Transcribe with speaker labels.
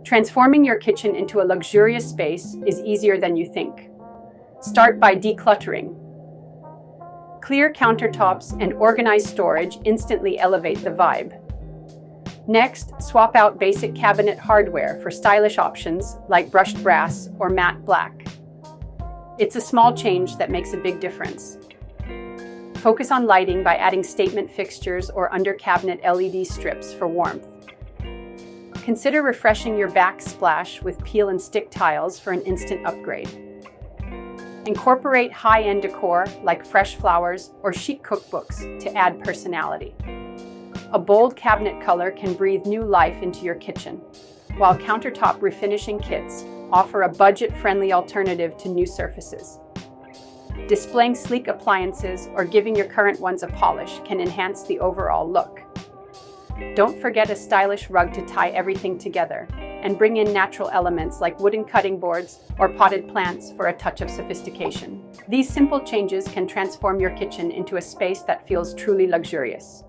Speaker 1: Transforming your kitchen into a luxurious space is easier than you think. Start by decluttering. Clear countertops and organized storage instantly elevate the vibe. Next, swap out basic cabinet hardware for stylish options like brushed brass or matte black. It's a small change that makes a big difference. Focus on lighting by adding statement fixtures or under-cabinet LED strips for warmth. Consider refreshing your backsplash with peel and stick tiles for an instant upgrade. Incorporate high-end decor like fresh flowers or chic cookbooks to add personality. A bold cabinet color can breathe new life into your kitchen, while countertop refinishing kits offer a budget-friendly alternative to new surfaces. Displaying sleek appliances or giving your current ones a polish can enhance the overall look. Don't forget a stylish rug to tie everything together, and bring in natural elements like wooden cutting boards or potted plants for a touch of sophistication. These simple changes can transform your kitchen into a space that feels truly luxurious.